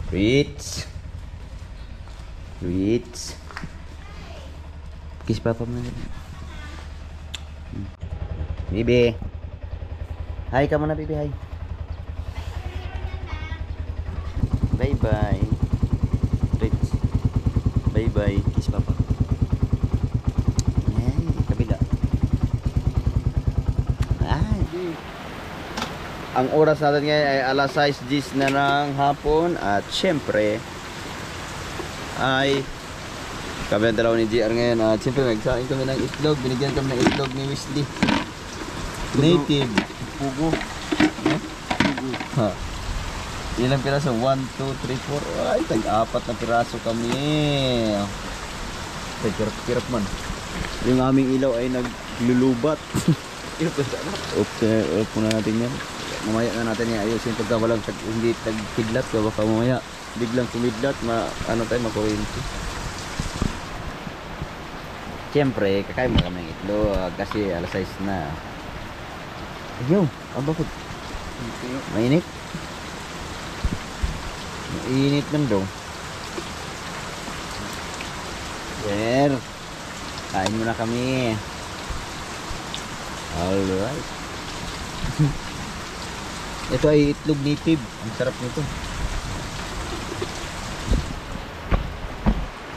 Ritz. Ritz. Kiss papa mo. Bibi. Hi ka muna, Bibi. Hi. Bye-bye. Ritz. Bye-bye. Kiss papa. Ay, kabila. Ay. Ang oras natin ngayon ay alas 6:10 na ng hapon. At syempre ay kami ang dalawa ni GR ngayon. At syempre nagsain kami ng itlog. Binigyan kami ng itlog ni Wesley. Native. Pugo. Pugo. Ha. Ilang piraso? 1, 2, 3, 4. Ay, tag-apat na piraso kami. Ay, kirap man. Yung aming ilaw ay naglulubat. Okay, off muna natin yan. Mamaya na natin yan ayusin pagka walang hindi tagkidlat. Baka mamaya biglang kumidlat, ano tayo, makuryente. Siyempre, kakain mo kami ng itlog kasi alas 6 na. Ayaw, bakit? Mainit? Mainit man daw. Sir, kain muna kami. Alright. Ito ay itlog native. Ang sarap nito.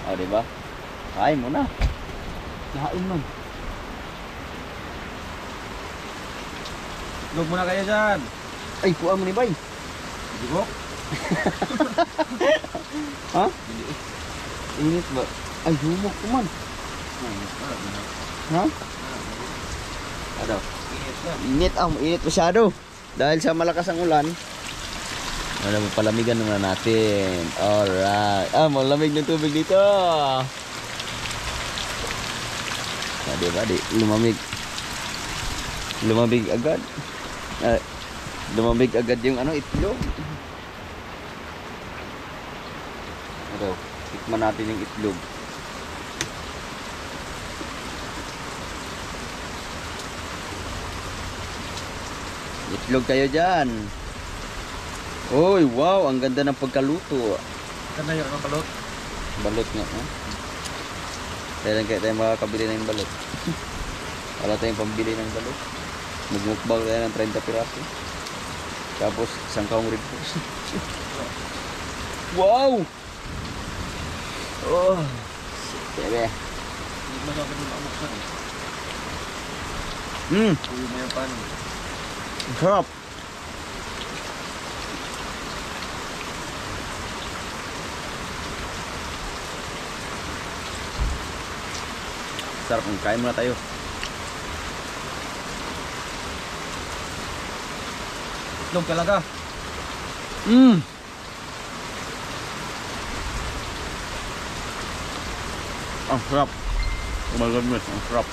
O, diba? Kain muna. Kain man. Itlog muna kayo dyan. Ay, kuha mo ni Bay. Digok. Ha? Init ba? Ay, humok ko man. Ha? Ano? Init ah, init masyado. Dahil sa malakas ang ulan. Ano mo, palamigan naman natin. Alright. Ah, malamig ng tubig dito. Diba, lumamig. Lumamig agad. Lumamig agad yung ano, itlog. Ito, tikman natin yung itlog. Itlog kayo dyan. Uy, wow, ang ganda ng pagkaluto. Ganda yun ang balot. Balot nga, ha? Kailan kaya tayo makakabili na yung balot? Wala tayong pambili ng balot. Magmukbang tayo ng 30 piraso. Tapos, isang kaong ribos. Wow! Oh! Sebe. Hindi mo sa akin yung amuksan eh. Uwi mo yung pan. Sarap! Sarap, kain muna tayo. Itlog talaga. Ang sarap. Oh my goodness, ang sarap.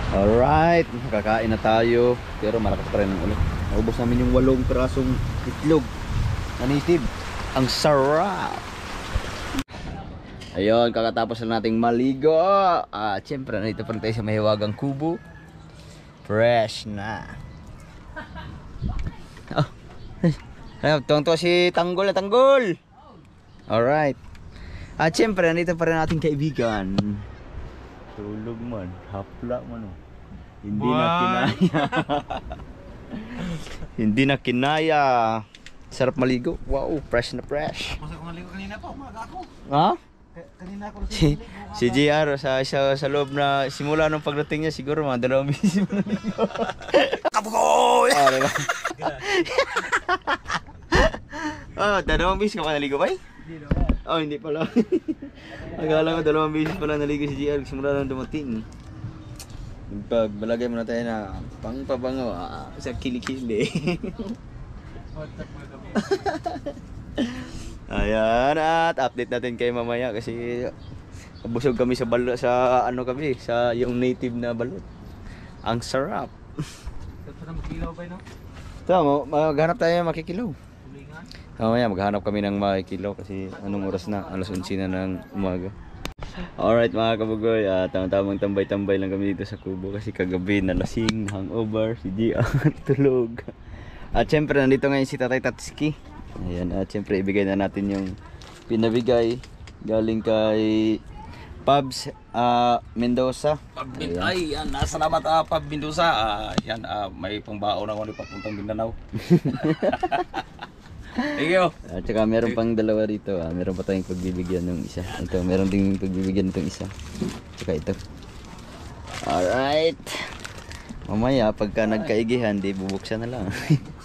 Alright, kakain na tayo. Pero malakas pa rin ang ulit. Naubos namin yung 8 pirasong itlog na native. Ang sarap. Ayun, kakatapos na nating maligo. Siyempre, nandito pa rin tayo sa mahiwagang kubo. Fresh na. Oh, tuwang-tuwa si Tanggol na Tanggol. Alright. Siyempre, nandito pa rin nating kaibigan. Tulog man, hapla man. Hindi na kinaya. Hindi na kinaya. Sarap maligo. Wow, fresh na fresh. Tapos ako naligo kanina pa, umaga ako. Ha? Kanina ako Si JR sa loob na simula nung pagdating niya siguro mga 2 beses mo naligo. Kabukoy! Diba? Oh, 2 beses ka pa naligo ba? Hindi naman. Oh, hindi pala. Akala ko 2 beses pala naligo si JR simula nung dumating. Pag malagay mo na tayo na pangpabango sa kilikili. Ayan, at update natin kayo mamaya kasi busog kami sa balot, sa ano kami, sa yung native na balot. Ang sarap. Tapos na makilaw ba no? Tama, maghanap tayo makikilaw. Tulingan. Mamaya maghanap kami ng makikilaw kasi anong oras na? Alas 11 na ng umaga. Alright mga kabugoy, tamang tambay-tambay lang kami dito sa kubo kasi kagabi nalasing, hangover, si Gia tulog. At syempre nandito ngayon si Tatay Tatsuki. Ayan, at syempre ibigay na natin yung pinabigay galing kay Pabs Mendoza. Ayan. Ay, yan. Salamat Pab Mendoza. Yan, may pangbaon ako ni papuntang Mindanao. Thank you. At saka meron pang dalawa rito. Meron pa tayong pagbibigyan ng isa. Ito, meron ding pagbibigyan nitong isa. Tsaka ito. Alright. Mamaya, pagka nagkaigihan, di bubuksan na lang.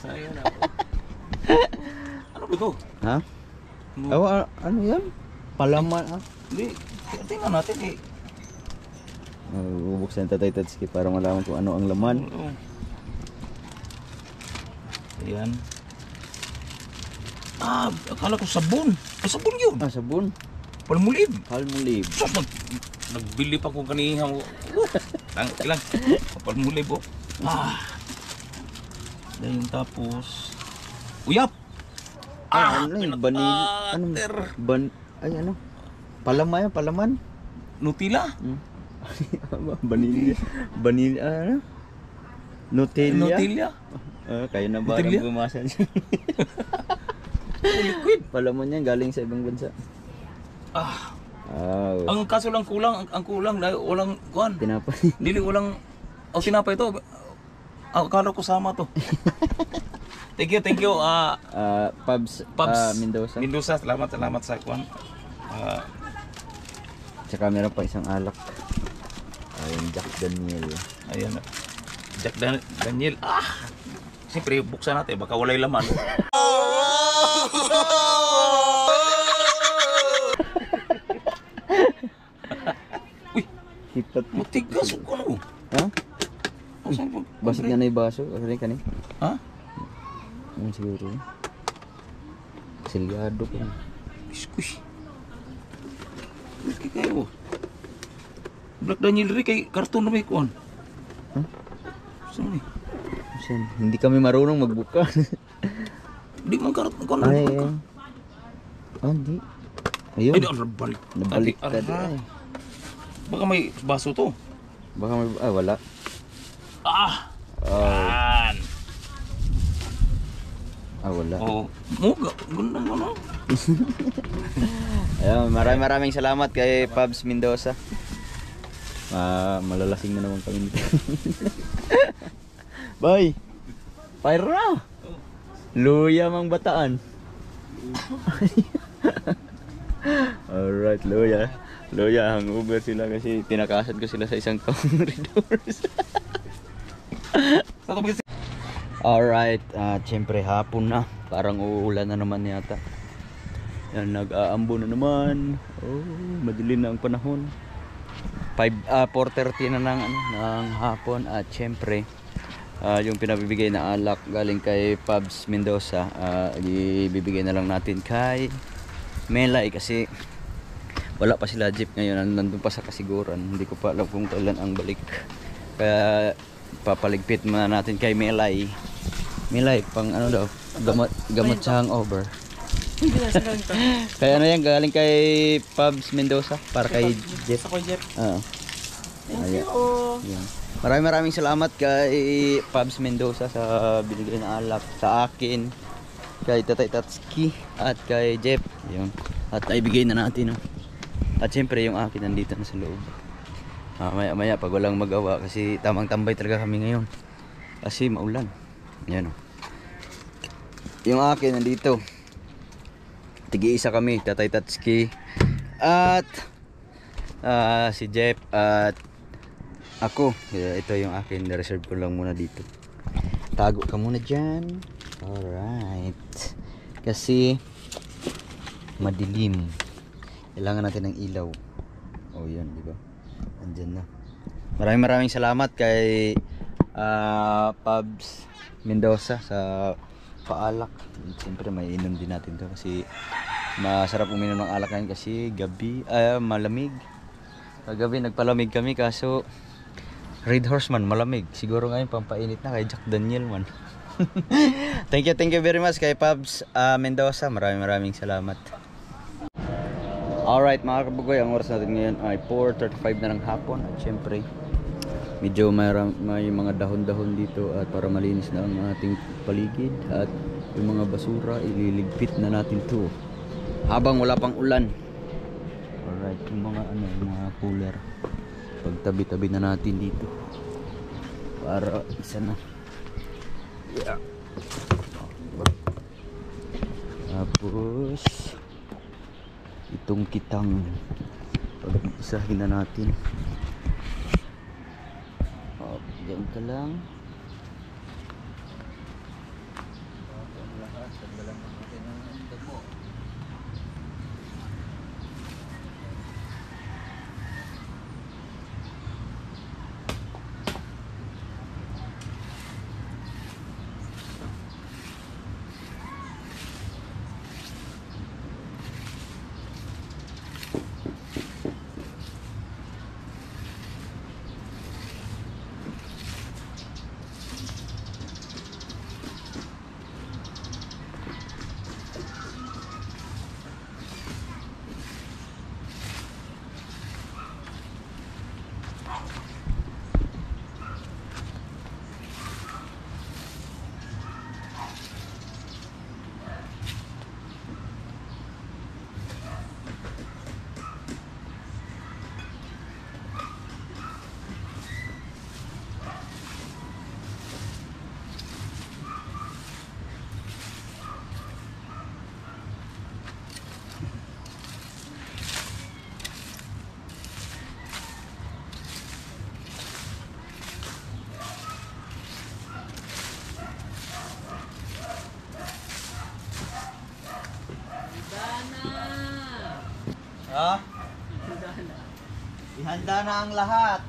Sayang na. Ano ba ito? Ha? Ano yan? Palaman. Hindi. Tingnan natin eh. Bubuksan Tatay Tatsuki para malaman kung ano ang laman. Oo. Ayan. Akala ko sabon. Sabon yun. Sabon. Palmolive. Palmolive. So, nagbili pa ko kanina mo. Ilang. Palmolive oh. Dahil tapos. Uyap. Ano yung ano? Ay ano? Palaman yan, palaman. Nutella. Vanilla. Vanilla, ano? Nutella. Nutella. Kaya na ba Nutella? bumasa siya? Liquid. Palaman yan, galing sa ibang bansa. Ang kaso lang kulang, ang kulang dahil walang kuan. Tinapay. Dili walang tinapay ito. Akala ko sama to. Thank you. Pabs, Mendoza. Mendoza, salamat sa kuan. Tsaka meron pa isang alak. Ayun, Jack Daniel. Ayan. Jack Daniel. Siyempre, buksan natin. Baka walay laman. Uy, Hipat. matigas ko ano. Ha? Saan po? Basag nga na yung baso. Kani? Ha? Ano siguro? Silyado pa. Squish. Laki kayo. Black Daniel rin kay karton na may kuan. Huh? Saan ni? Hindi kami marunong magbuka. Di man karton kuan Ay, na. hindi. Ayun. Ay, nabalik. Nabalik ka Ay, baka may baso to. Baka may... wala. Yan. Wala. Oh, muga. Gandang ano. Ayun, maraming salamat kay Pabs Mendoza. Malalasing na naman kami dito. Bye! Fire na! Luya mang bataan. Alright, Luya. Luya, hangover sila kasi tinakasan ko sila sa isang corridors. Alright, syempre hapon na. Parang uulan na naman yata. Yan, nag-aambo na naman. Madilim na ang panahon. 4:30 na ng hapon. At syempre, yung pinabibigay na alak galing kay Pabs Mendoza, ibibigay na lang natin kay Melay kasi wala pa sila jeep ngayon. Nandun pa sa kasiguran. Hindi ko pa alam kung kailan ang balik. Kaya papaligpit muna natin kay Melay. Melay, pang ano daw, gamot sa hangover. Kaya ano yan, galing kay Pabs Mendoza para kay Jeff. Ako Jeff. Thank you. Maraming salamat kay Pabs Mendoza sa binigay na alak sa akin, kay Tatay Tatsuki at kay Jeff. Yun. At naibigay na natin. At syempre yung akin nandito na sa loob. Maya pag walang magawa kasi tamang tambay talaga kami ngayon. Kasi maulan. Yan o. Yung akin nandito. Tigi-isa kami, Tatay Tatsuki at si Jeff at ako. Ito yung akin, na-reserve ko lang muna dito. Tago ka muna dyan. Alright. Kasi madilim. Kailangan natin ng ilaw. Oh yan, di ba? Andyan na. Maraming salamat kay Pabs Mendoza sa paalak. Siyempre may inom din natin to kasi masarap uminom ng alak ngayon kasi gabi malamig. Kagabi nagpalamig kami kaso Red Horse man malamig. Siguro ngayon pampainit na kay Jack Daniel man. Thank you very much kay Pabs Mendoza. Maraming salamat. Alright mga kabugoy, ang oras natin ngayon ay 4:35 na ng hapon. At syempre medyo may mga dahon-dahon dito at para malinis na ang ating paligid. At Yung mga basura, ililigpit na natin to habang wala pang ulan. Alright, yung mga ano, yung mga cooler, pagtabi-tabi na natin dito para isa na. Yeah. Tapos itong kitang pag-isahin na natin. Oh, diyan ka lang. Ha? Ihanda na ang lahat.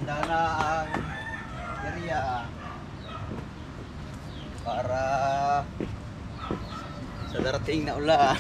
Handa na ang area para sa darating na ulan.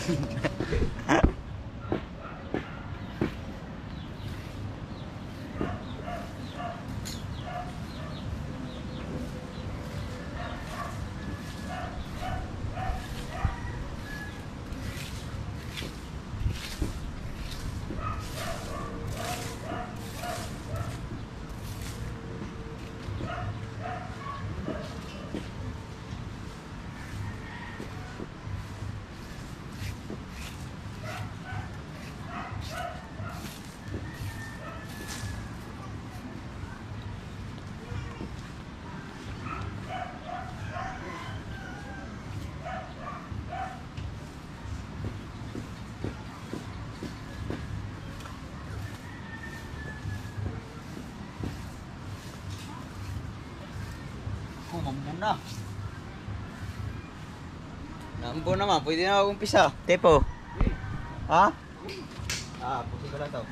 Mambo na. Nambo naman, pwede na akong umpisa. Tepo. Ha? Puso ka lang daw.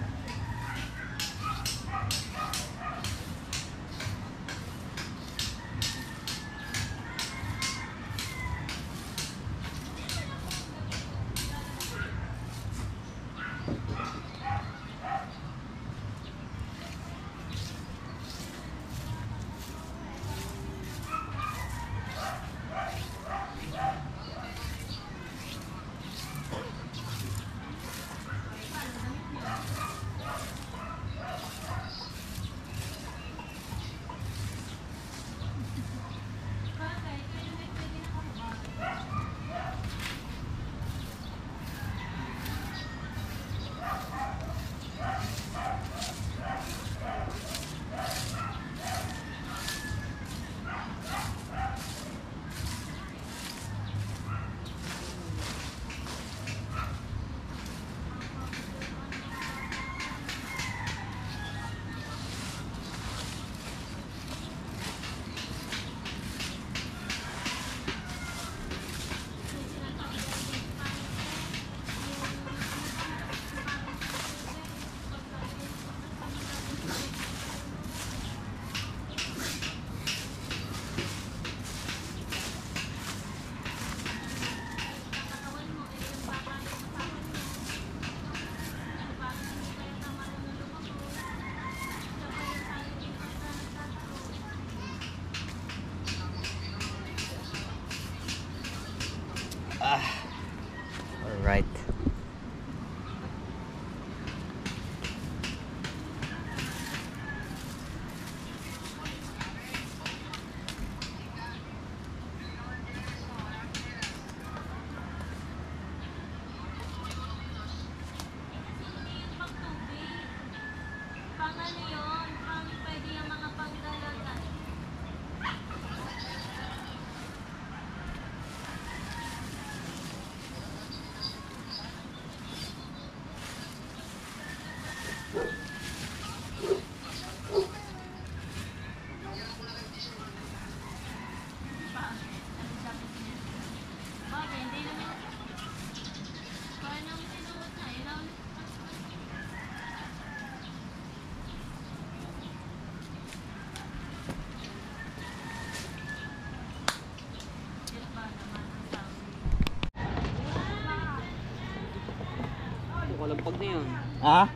Kalampag na yun. Ha?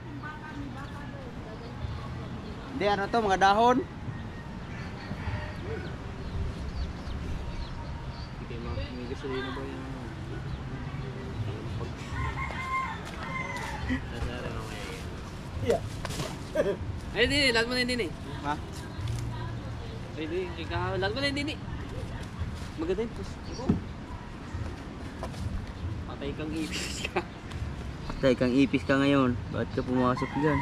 Hindi, ano to, mga dahon? Hindi kayo may gasolina ba yung kalampag? Nasara mamaya yun. Yeah. Ay, hindi, lahat mo na hindi. Ha? Ay, hindi, lahat mo na hindi. Maganda yun, tapos, patay kang ipis ka. Tay, kang ipis ka ngayon. Bakit ka pumasok dyan?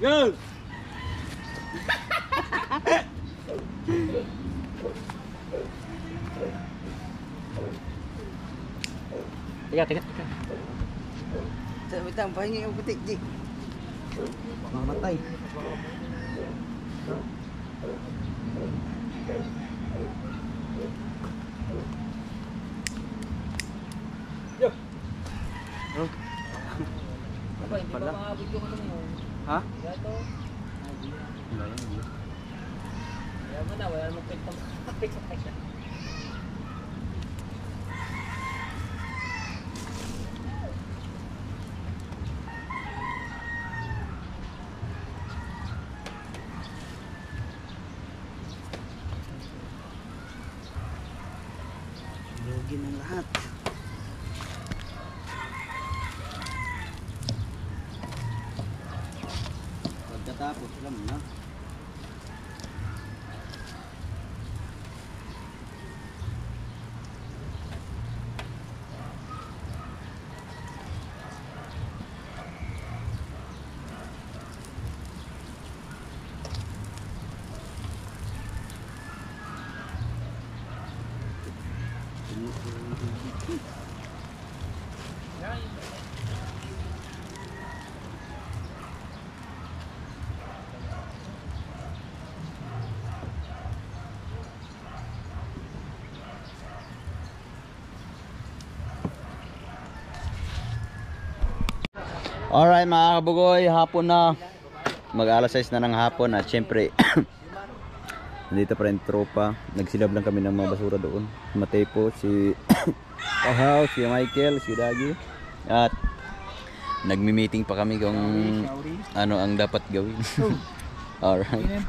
Go! Teka. Wait lang, pahingi yung putik, G. Baka matay. Yo! Oh. Apa, hindi pa makabot yung ano mo. Ha? Gato. Wala yan, G. Kaya mo na, wala namang pagpapit. Lugi ng lahat. Pagkatapos, alam mo na. Alright mga kabugoy, hapon na. Mag-alas 6 na ng hapon at syempre nandito pa rin tropa. Nagsilab lang kami ng mga basura doon. Si Matepo, si Pahaw, si Michael, si Dagi. At nagmi-meeting pa kami kung ano ang dapat gawin. Alright.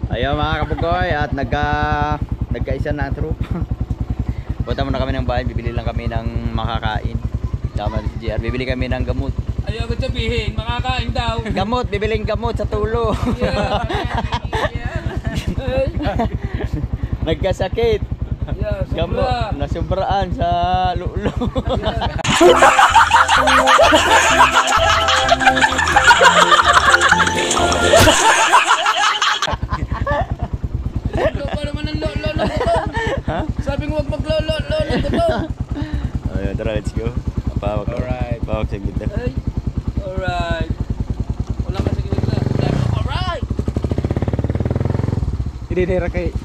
Ayun mga kabugoy at nagkaisa na ang tropa. Punta muna kami ng bahay, bibili lang kami ng makakain. Tama si JR, bibili kami ng gamot. Ayaw ko sabihin, makakain daw. Gamot, bibiling gamot sa tulo. Nagkasakit. Gamot, nasubraan sa lulo. Lolo pa naman ang lolo ko to. Ha? Sabi ko wag maglolo ko to. Ayun, tara, let's go. Pawag. Alright. Pawag sa gitna. Ay, alright. Wala ka sa gilid na. Alright. Hindi kay.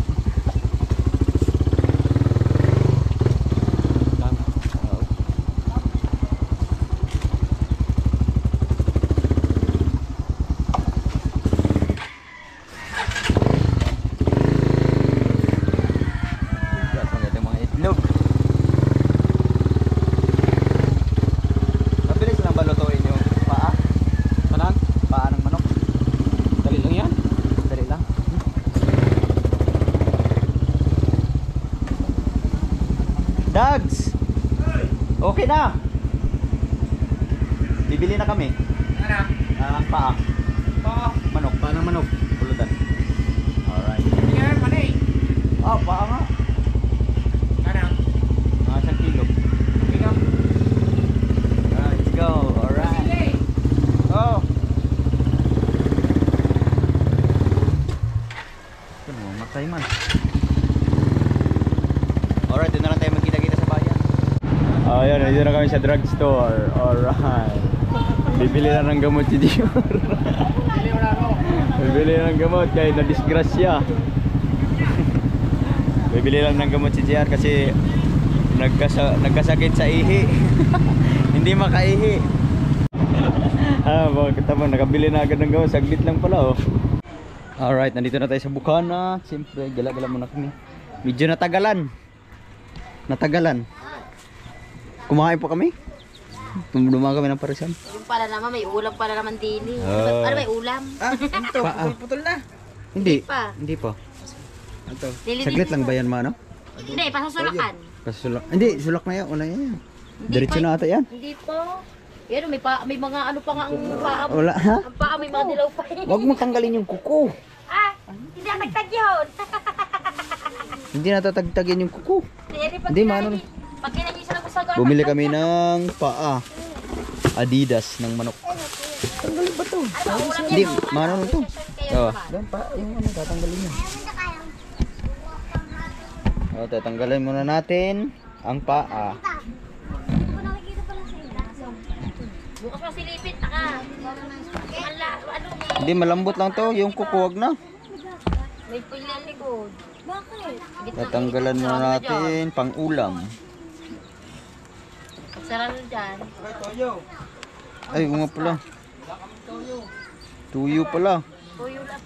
Dags! Okay na! Bibili na kami. Ano? Paa. Oo. Manok. Paa ng manok. Pulutan. Alright. Yan, mali. Paa nga. Ano? Mga 1 kilo. Ikaw. Let's go. Alright. Oh. Ano, matay man. Alright, doon na lang tayo magkita-kita sa bayan. Ayan, dito na kami sa drugstore. Alright. Bibili na ng gamot si Dior. Bibili na ng gamot kahit na-disgrasya. Bibili lang ng gamot si JR kasi nagkasakit sa ihi. Hindi makaihi. Bakit naman, nakabili na agad ng gamot. Saglit lang pala, oh. Alright, nandito na tayo sa Bukana. Siyempre, gala-gala muna kami. Medyo natagalan. Kumain pa kami. Tumulungan kami ng parisan. Yung pala naman, may ulam pala naman din eh. Oh. Ano may ulam? Ito, putol na. Hindi. Pa. Hindi pa. Ito. Saglit lang ba yan, ma, no? Hindi, pasasulakan. Kasi sulak. Hindi, sulak na yan. Una yan. Diretso na ata yan. Hindi po. Yan, may mga ano pa nga ang paa. Wala, ha? Ang paa, may mga dilaw pa eh. Huwag mo tanggalin yung kuko. Ah, hindi ang nagtag yun. Hindi natatagtagin yung kuko. Hindi, mano. Pag kinagin siya ng sagaan. Bumili kami ng paa. Adidas ng manok. Tanggalin ba to? Hindi, mano to. Oh. Yan pa, yung ano, tatanggalin mo. Oh, tatanggalin muna natin ang paa. Bukas mo silipit, taka. Ano, Hindi, malambot lang to. Yung kuko, wag na. may pilang likod. Bakit? Tatanggalan muna natin pang ulam. Sarado dyan. Ay, nga pala. Tuyo pala. Tuyo lang.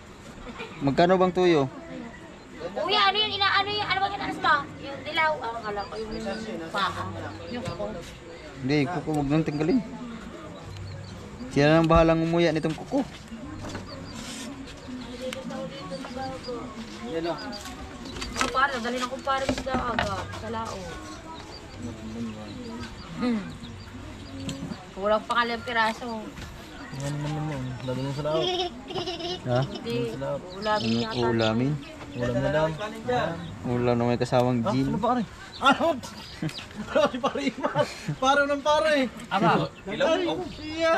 Magkano bang tuyo? Kuya, ano yun? Ano bang inaas mo? Yung dilaw. Ang akala ko yung paa. Yung kuko. Hindi, kuko, wag nang tinggalin. Sila nang bahalang umuya nitong kuko. Kumpare, dali ng kumpare mo sa aga. Sa lao. Kulang pa kalang piraso. Yan naman yun. Lalo na sa lao. Ha? Hindi, ulamin niya ata. Ulamin. Ulam na lang. Ulam na may kasawang gin. Ano pare? Ano? Ano si pare Imar? Pare ng pare. Aba, Siya.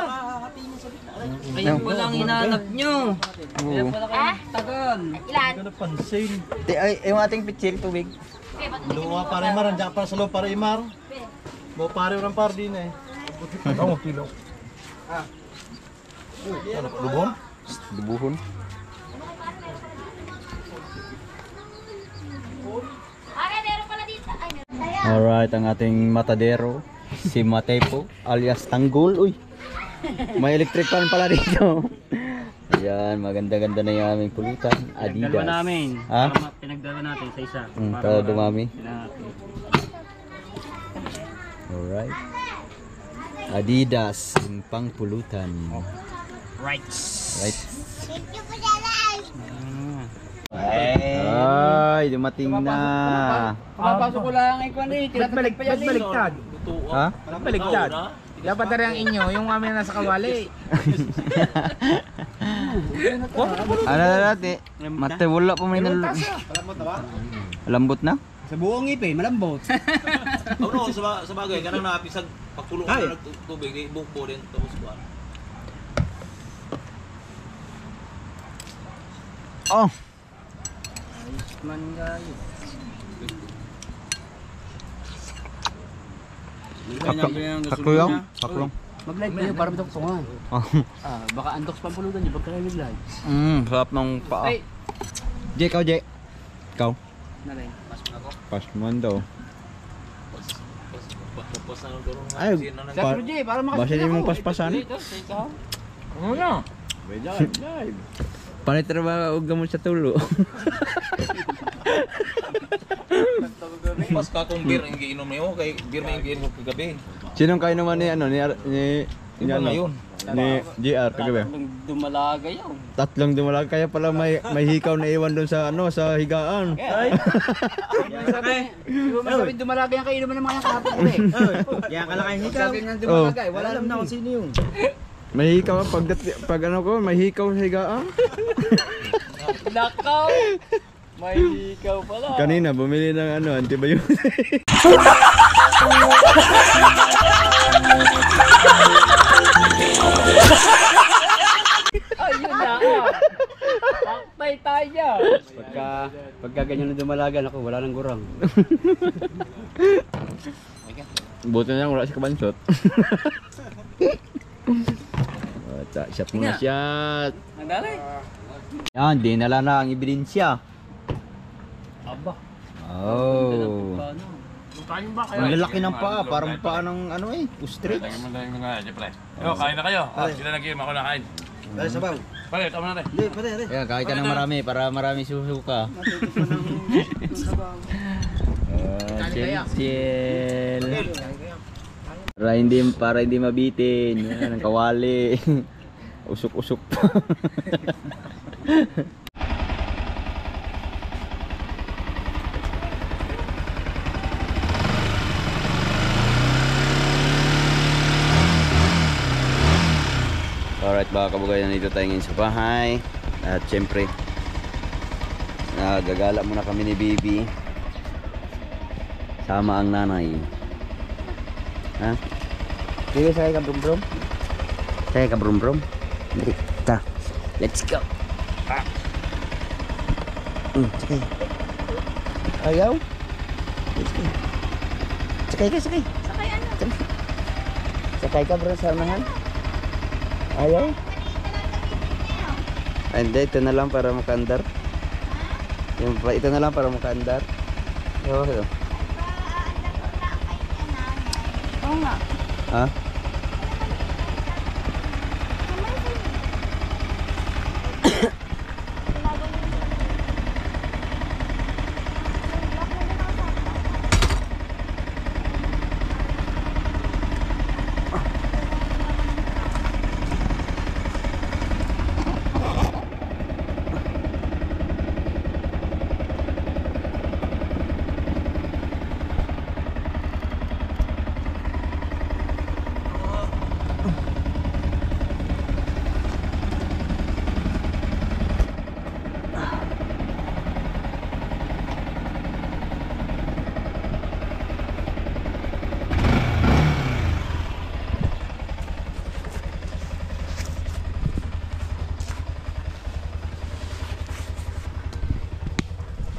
ayun po lang hinahanap nyo. Oo. Ah? Tagal. Ilan? Ano pansin? Ay, yung ating pitsil, tubig. Okay, ba't Luwa pare Imar. Andiyan para sa loob pare Imar. Mo pare ng pare din eh. Ano kilo? Ano? Lubon? Dubuhon. Pare, meron pala dito. Ay, meron. Alright, ang ating matadero. Si Matepo, alias Tanggol. Uy, may electric fan pala dito. Ayan, maganda-ganda na yung aming pulutan. Adidas. Pinagdalawa namin. Ha? Pinagdalawa natin sa isa. Para dumami. Natin. Alright. Adidas, yung pang pulutan. Right. Right. Ay, dumating na. Papasok ko lang ang ikwan eh. Tinatapik pa yan eh. Baliktad. Ha? Baliktad. Dapat na rin ang inyo, yung kami nasa kawali. Ano na natin? Mate, wala pa may lambot na? Sa buong ngipin, malambot. no, sa bagay, kanang napisag pagpulo ka ng tubig, di bukbo din, tapos kuhan. Oh! Man guys. Kaklong? Kaklong. Mag-live kayo para matoktongan. Baka antoks pa ang pulutan niyo pagka nag-live. Sarap ng paa. Ay! Jay, ikaw, Jay. Ikaw? Naray, pas mo ako. Pas mo daw. Tapos na nung dorong Ay, Sa Proje, para makasya basta din mong paspasan. Ito, sa ikaw. Ano na? Panitrabaho og gamot sa tulo. Pas ka kung beer, hindi inom na yun, kay beer na hindi inom kagabi. Sinong kayo naman ni ano ni Iba ngayon. Ni JR kagabi? Nung dumalaga yun. Tatlong dumalag kaya pala may hikaw na iwan doon sa ano sa higaan. Ay! Di ba masabing dumalaga yung kainuman ng mga kahapon ko eh. Kaya kalakayin hikaw. Sabi nga dumalaga eh, wala Alam naman na kung eh. sino yung. May hikaw pag ano ko, may hikaw sa higaan. Nakaw! May ikaw pala. Kanina bumili ng ano antibiotic. Ayun na! Aktay tayo! Pagka ganyan na dumalagan ako, wala nang gurang. Buti na lang wala si kabansot. Shot muna shot. Nandalay? Yan, dinala na ang ebidensya. Aba. Oh. Kain ba kayo? Ang lalaki ng paa, parang paa ng ano eh, ostrich. Kain na kayo. Sila nag-iim, ako nakain. Dali sabaw. Pare, tama na rin. Hindi, pare. Kaya kahit ka ng marami para marami susuka. Chill, chill. Para hindi mabitin. Yan, ang kawali. Usok-usok pa. Alright mga kabugayan, nandito tayo ngayon sa bahay. At syempre nagagala muna kami ni Bibi. Sama ang nanay. Ha? Sige, sakay ka brum brum. Sakay ka brum brum. Dali, ta. Let's go. Sakay. Ayaw? Let's go. Sakay ka, sakay. Sakay ano? Sakay ka bro sa unahan. Ayaw? Hindi, ito na lang para makaandar. Ito na lang para makaandar. Oo, Oo nga. ha?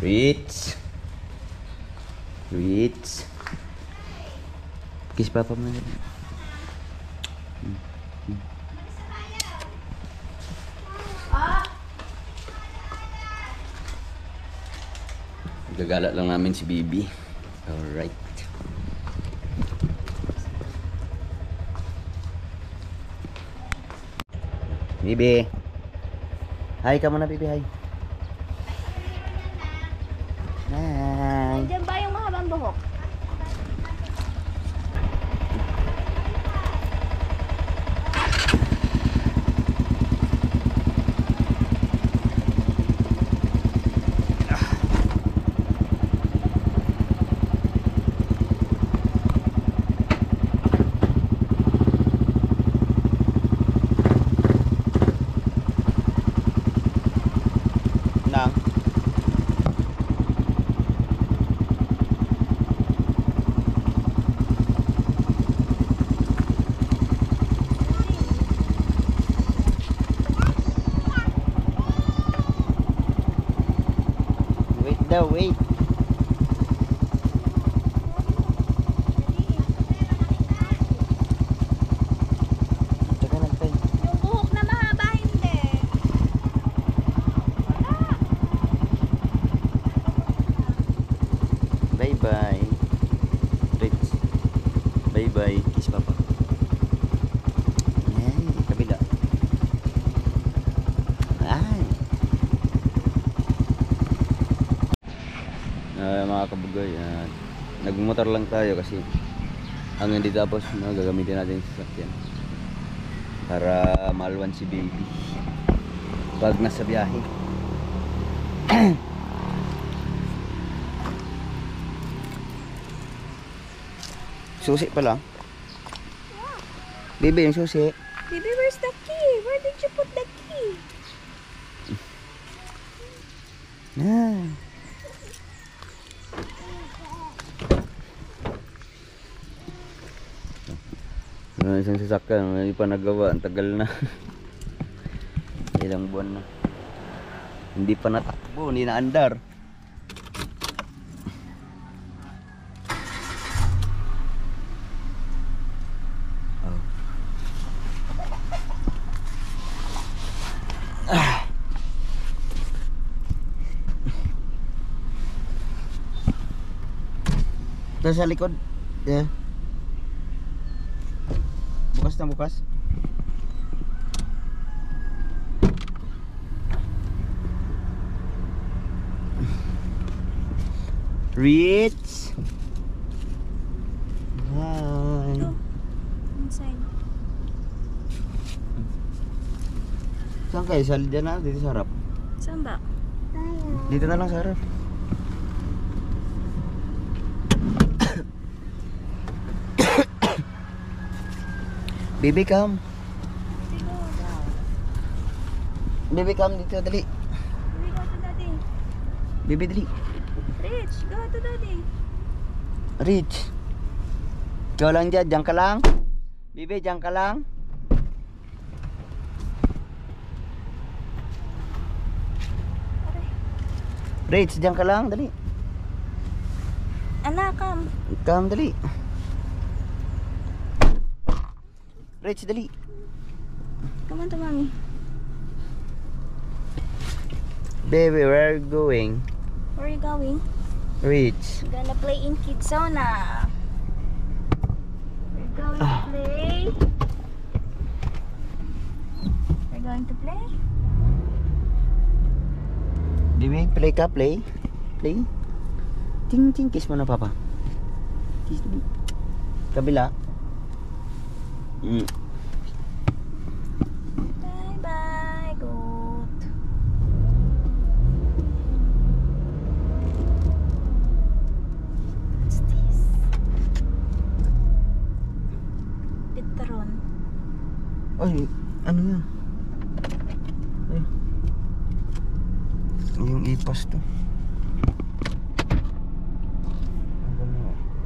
Rich. Kiss papa mo. Gagala lang namin si Bibi. Alright. Bibi. Hi ka muna, Bibi. Hi. Hi. Diyan ba yung mahabang buhok? Nang. Wait daw, wait. Tsaka nagtay. Yung buhok na mahaba, hindi. Bye-bye. Rich. Bye-bye. Kiss papa. Ay, kabila. Ay. Mga kabugay, nagmumotor lang tayo kasi hanggang dito, tapos gagamitin natin yung sasakyan para malwan si Baby pag nasa biyahe. Susi pala. Baby, yung susi. Baby, where's the key? Where did you put the key? Ah. Isang sasakyan, hindi pa nagawa, ang tagal na. Ilang buwan na. Hindi pa natakbo, hindi na andar. Ito sa likod. Yeah. Bukas na bukas. Rich. Hi. Saan kayo? Sa dyan na? Dito sa harap? Saan ba? Dito na lang sa harap. Baby, come. Baby, come dito, dali. Baby, go to daddy. Baby, dali. Rich, go to daddy. Rich. Ikaw lang dyan, dyan ka lang. Baby, dyan ka lang. Rich, dyan ka lang, dali. Anak, come. Come, dali. Rich, dali. Come on to mommy. Baby, where are you going? Where are you going? Rich. We're gonna play in Kidzona. We're going to play. We're going to play. Baby, play ka, play. Play. Ting, ting, kiss mo na, papa. Kiss mo. Kabila. Bye bye, goat. What's this? Pitron. Ay, ano yan? Ay. Yung ipas to.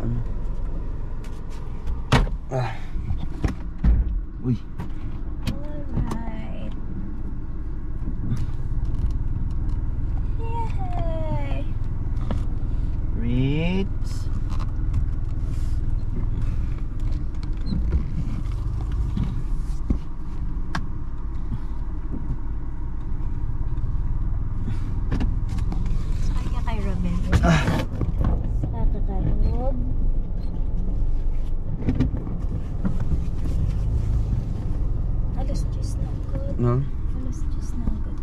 Ano? Ah. Uy. Alright. Yay! Rich. Sakay ka kay Robin. Sakay ka kay Rob. Alas 10 na good. No? Alas 10 na good.